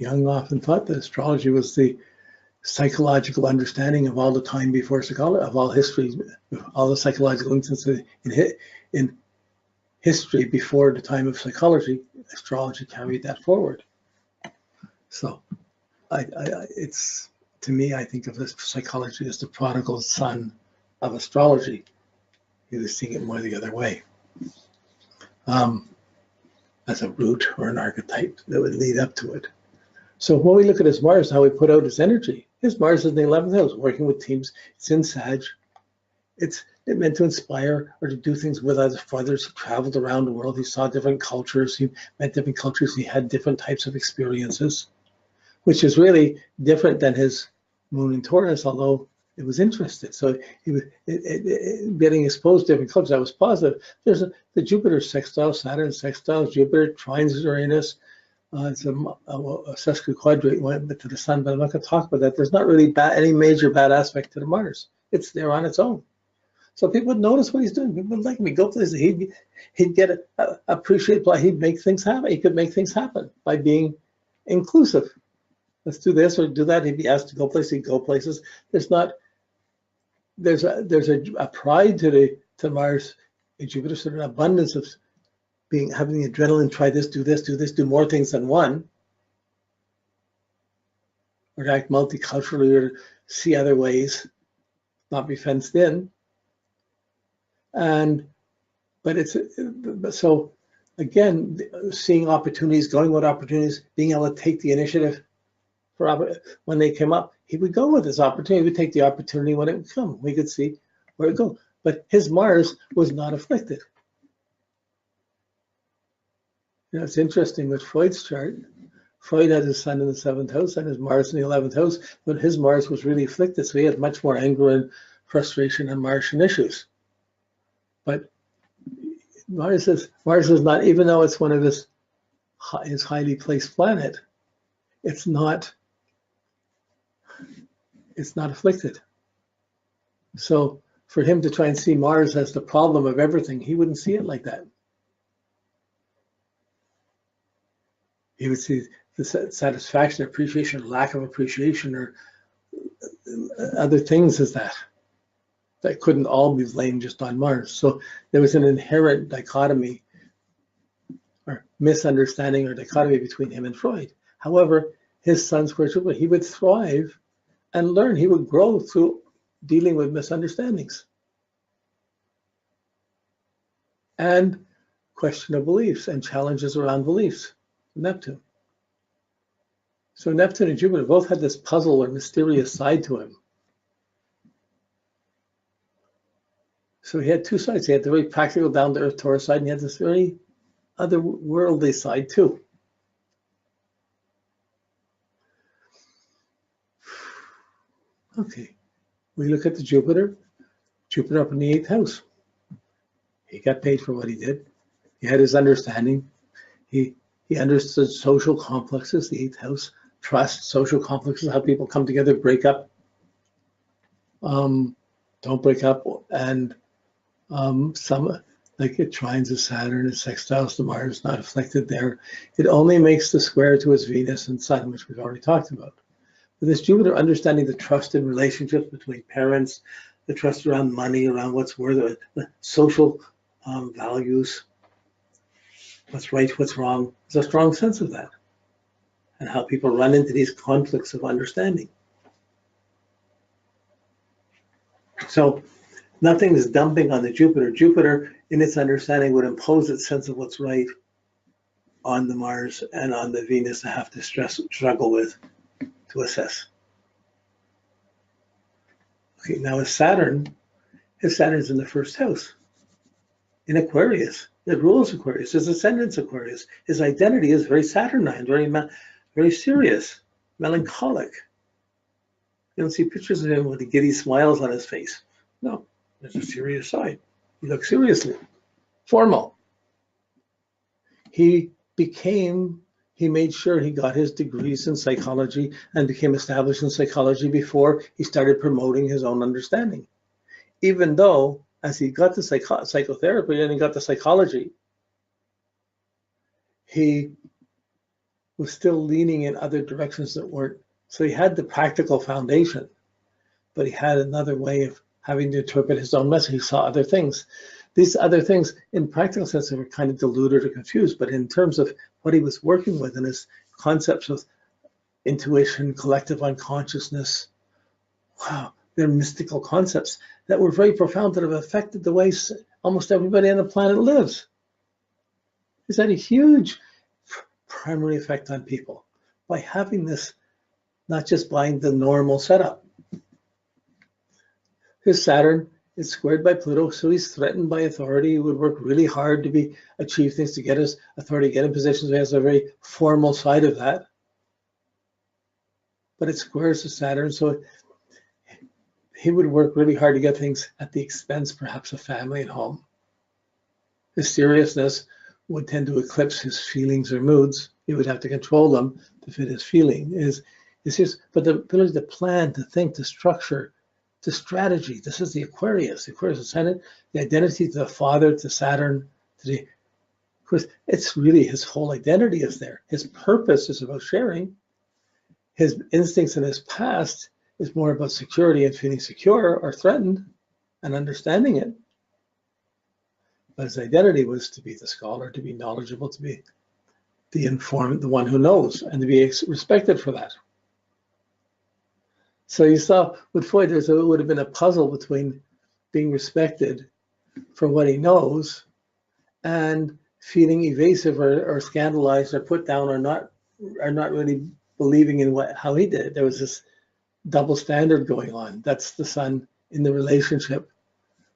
Jung often thought that astrology was the psychological understanding of all the time before psychology, of all history, all the psychological instances in history before the time of psychology. Astrology carried that forward. So, it's, to me, I think of this psychology as the prodigal son of astrology. He was seeing it more the other way, as a root or an archetype that would lead up to it. So when we look at his Mars, how we put out his energy, his Mars is in the 11th house, working with teams. It's in Sag. It meant to inspire or to do things with others. He traveled around the world. He saw different cultures. He met different cultures. He had different types of experiences, which is really different than his moon in Taurus, although it was interested. So he was getting exposed to different cultures. That was positive. There's the Jupiter sextile, Saturn sextile, Jupiter trines Uranus. It's a sesquiquadrate went to the sun, but I'm not going to talk about that. There's not really any major bad aspect to the Mars. It's there on its own. So people would notice what he's doing. People would like him. He'd go places. He'd get appreciate. He'd make things happen. He could make things happen by being inclusive. Let's do this or do that. He'd be asked to go places. He'd go places. There's a pride to Mars in Jupiter, sort of an abundance of having the adrenaline, try this, do more things than one, or to act multiculturally or see other ways, not be fenced in. But so again, seeing opportunities, going with opportunities, being able to take the initiative when they came up, he would go with this opportunity. He would take the opportunity when it would come. We could see where it would go. But his Mars was not afflicted. You know, it's interesting with Freud's chart. Freud had his sun in the 7th house and his Mars in the 11th house, but his Mars was really afflicted, so he had much more anger and frustration and Martian issues. But Mars is not, even though it's one of his highly placed planet, it's not afflicted. So for him to try and see Mars as the problem of everything, he wouldn't see it like that. He would see the satisfaction, appreciation, lack of appreciation, or other things as that couldn't all be blamed just on Mars. So there was an inherent dichotomy or misunderstanding or dichotomy between him and Freud. However, his sun square Jupiter, he would thrive and learn. He would grow through dealing with misunderstandings and question of beliefs and challenges around beliefs. Neptune. So Neptune and Jupiter both had this puzzle or mysterious side to him. So he had two sides. He had the very practical, down-to-earth Taurus side, and he had this very otherworldly side too. Okay, we look at the Jupiter up in the 8th house. He got paid for what he did. He had his understanding. He understood social complexes, the 8th house, trust, social complexes, how people come together, break up, don't break up, and some, like it trines the Saturn, it sextiles the Mars, not afflicted there. It only makes the square to his Venus and Sun, which we've already talked about. But this Jupiter understanding the trust in relationships between parents, the trust around money, around what's worth, the social values, what's right, what's wrong. There's a strong sense of that, and how people run into these conflicts of understanding. So nothing is dumping on the Jupiter. Jupiter, in its understanding, would impose its sense of what's right on the Mars and on the Venus to have to struggle with, to assess. Okay, now his Saturn's in the 1st house, in Aquarius. It rules Aquarius. His ascendant's Aquarius. His identity is very Saturnine, very serious, melancholic. You don't see pictures of him with the giddy smiles on his face. No, there's a serious side. He looks seriously formal. He made sure he got his degrees in psychology and became established in psychology before he started promoting his own understanding. Even though, as he got the psychotherapy and he got the psychology, he was still leaning in other directions that weren't. So he had the practical foundation, but he had another way of having to interpret his own message. He saw other things. These other things, in practical sense, they were kind of diluted or confused, but in terms of what he was working with and his concepts of intuition, collective unconsciousness, wow, they're mystical concepts that were very profound, that have affected the way almost everybody on the planet lives. It's had a huge primary effect on people by having this, not just buying the normal setup. His Saturn is squared by Pluto, so he's threatened by authority. He would work really hard to achieve things, to get his authority, get in positions. He has a very formal side of that. But it squares the Saturn, so he would work really hard to get things at the expense, perhaps, of family and home. His seriousness would tend to eclipse his feelings or moods. He would have to control them to fit his feeling. But the ability to plan, to think, to structure, to strategy. This is the Aquarius. The Aquarius ascendant, the identity to the father, to Saturn. Of course, it's really his whole identity is there. His purpose is about sharing. His instincts in his past is more about security and feeling secure or threatened and understanding it. But his identity was to be the scholar, to be knowledgeable, to be the informed, the one who knows, and to be respected for that. So you saw with Freud, it would have been a puzzle between being respected for what he knows and feeling evasive or scandalized or put down or not really believing in how he did it. There was this double standard going on. That's the Sun in the relationship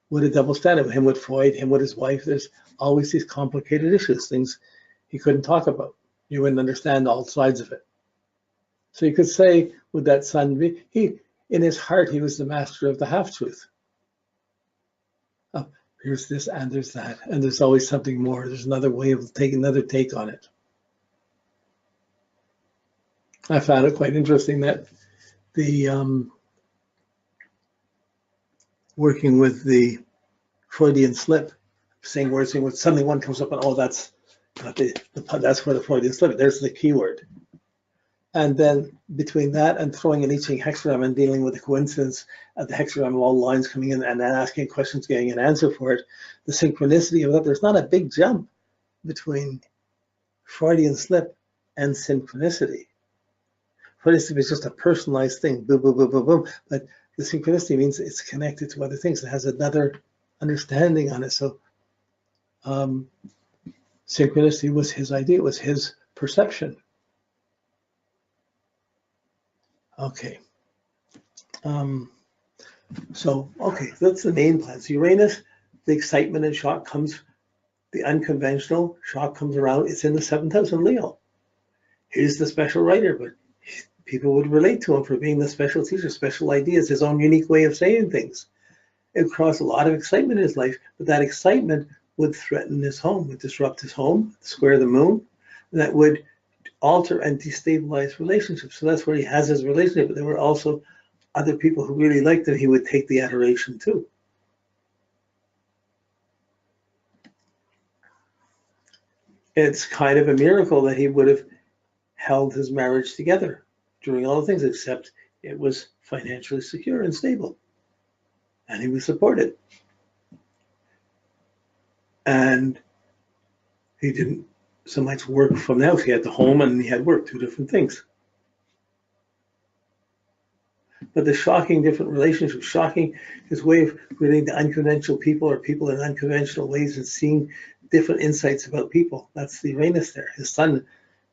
with a double standard, him with Freud, him with his wife. There's always these complicated issues, things he couldn't talk about. You wouldn't understand all sides of it. So you could say with that Sun, in his heart, he was the master of the half-truth. Oh, here's this and there's that, and there's always something more. There's another way of taking another take on it. I found it quite interesting that the working with the Freudian slip, saying words, suddenly one comes up and that's where the Freudian slip. There's the keyword. And then between that and throwing an I Ching hexagram and dealing with the coincidence of the hexagram of all lines coming in and then asking questions, getting an answer for it, the synchronicity of that, there's not a big jump between Freudian slip and synchronicity. Freudian slip is just a personalized thing, boom, boom, boom, boom, boom. But the synchronicity means it's connected to other things. It has another understanding on it. So synchronicity was his idea, it was his perception. Okay. Okay, that's the main plan. So Uranus, the excitement and shock comes, the unconventional shock comes around. It's in the 7th house in Leo. He's the special writer, but people would relate to him for being the special teacher, special ideas, his own unique way of saying things. It caused a lot of excitement in his life, but that excitement would threaten his home, would disrupt his home, square the moon, and that would alter and destabilize relationships. So that's where he has his relationship, but there were also other people who really liked him. He would take the adoration too. It's kind of a miracle that he would have held his marriage together during all the things, except it was financially secure and stable. And he was supported. And he didn't so much work from the house. He had the home and he had work, two different things. But the shocking different relationships, shocking his way of relating to unconventional people or people in unconventional ways and seeing different insights about people. That's the Uranus there. His Sun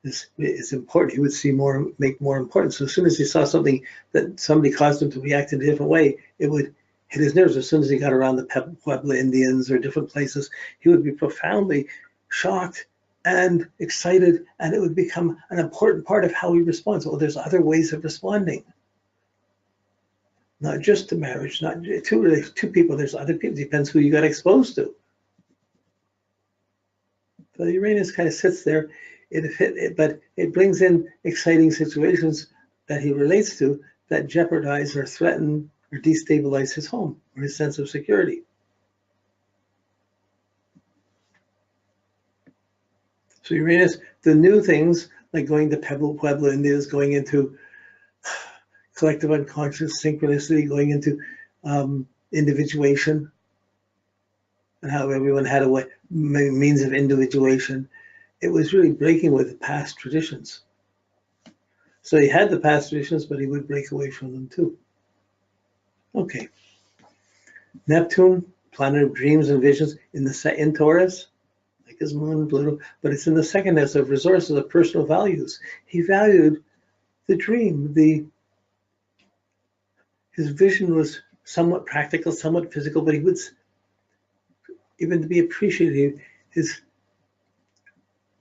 is important. He would see more, make more important. So as soon as he saw something that somebody caused him to react in a different way, it would hit his nerves. As soon as he got around the Pueblo Indians or different places, he would be profoundly shocked and excited, and it would become an important part of how he responds. Well, there's other ways of responding. Not just to marriage, not two people, there's other people. It depends who you got exposed to. So Uranus kind of sits there, but it brings in exciting situations that he relates to that jeopardize or threaten or destabilize his home or his sense of security. So Uranus, the new things like going to Pueblo, Indians, going into collective unconscious synchronicity, going into individuation, and how everyone had a way, means of individuation. It was really breaking with the past traditions. So he had the past traditions, but he would break away from them too. Okay. Neptune, planet of dreams and visions, in Taurus, like his moon, Pluto, but it's in the second house of resources, of personal values. He valued the dream. His vision was somewhat practical, somewhat physical, but he would, even to be appreciated, his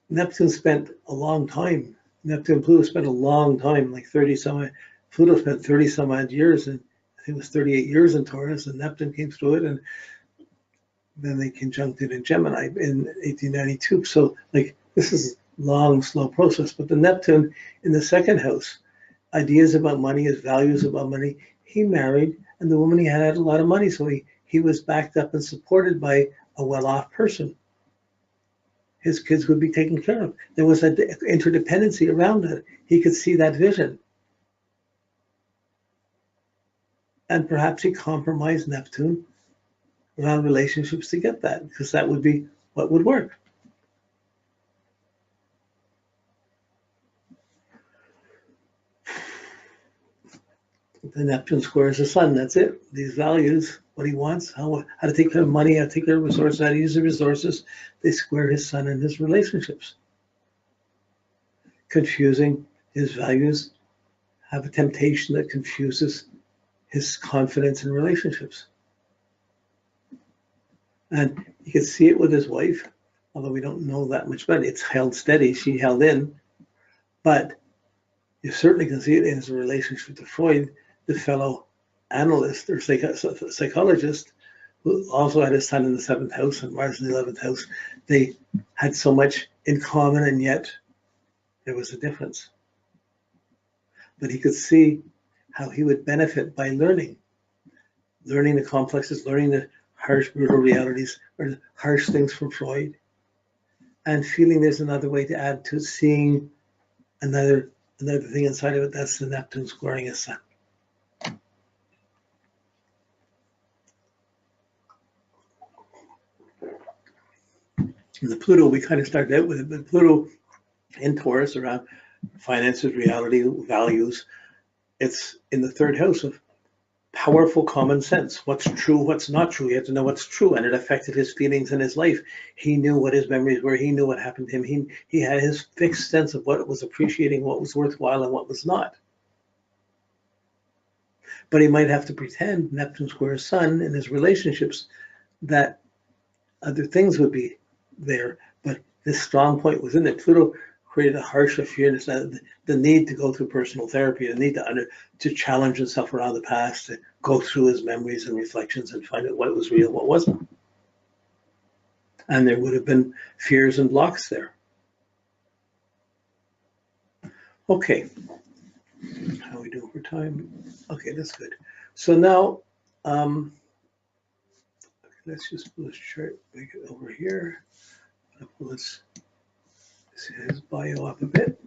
Neptune spent a long time. Neptune and Pluto spent a long time, like 30 some. Pluto spent 30 some odd years, and I think it was 38 years in Taurus, and Neptune came through it, and then they conjuncted in Gemini in 1892. So, like, this is a long, slow process. But the Neptune in the second house, ideas about money, his values about money. He married, and the woman he had a lot of money, so he was backed up and supported by a well-off person. His kids would be taken care of. There was an interdependency around it. He could see that vision. And perhaps he compromised Neptune around relationships to get that, because that would be what would work. The Neptune squares the sun, that's it. These values, what he wants, how to take care of money, how to take care of resources, how to use the resources, they square his sun and his relationships. Confusing his values, have a temptation that confuses his confidence in relationships. And you can see it with his wife, although we don't know that much about it. It's held steady, she held in, but you certainly can see it in his relationship to Freud, the fellow analyst or psychologist, who also had his sun in the 7th house and Mars in the 11th house. They had so much in common, and yet there was a difference. But he could see how he would benefit by learning the complexes, learning the harsh, brutal realities, or the harsh things from Freud, and feeling there's another way to add to seeing another thing inside of it. That's the Neptune squaring his sun. And the Pluto, we kind of started out with it, but Pluto in Taurus around finances, reality, values, it's in the 3rd house of powerful common sense. What's true, what's not true. He had to know what's true, and it affected his feelings and his life. He knew what his memories were. He knew what happened to him. He had his fixed sense of what was appreciating, what was worthwhile, and what was not. But he might have to pretend, Neptune squares Sun, in his relationships, that other things would be there. But this strong point was in it. Pluto created a harsher fear, the need to go through personal therapy, the need to challenge himself around the past, to go through his memories and reflections and find out what was real, what wasn't. And there would have been fears and blocks there. Okay, how are we doing for time? Okay, that's good. So now, let's just pull this chart, make it over here. Let's see his bio up a bit.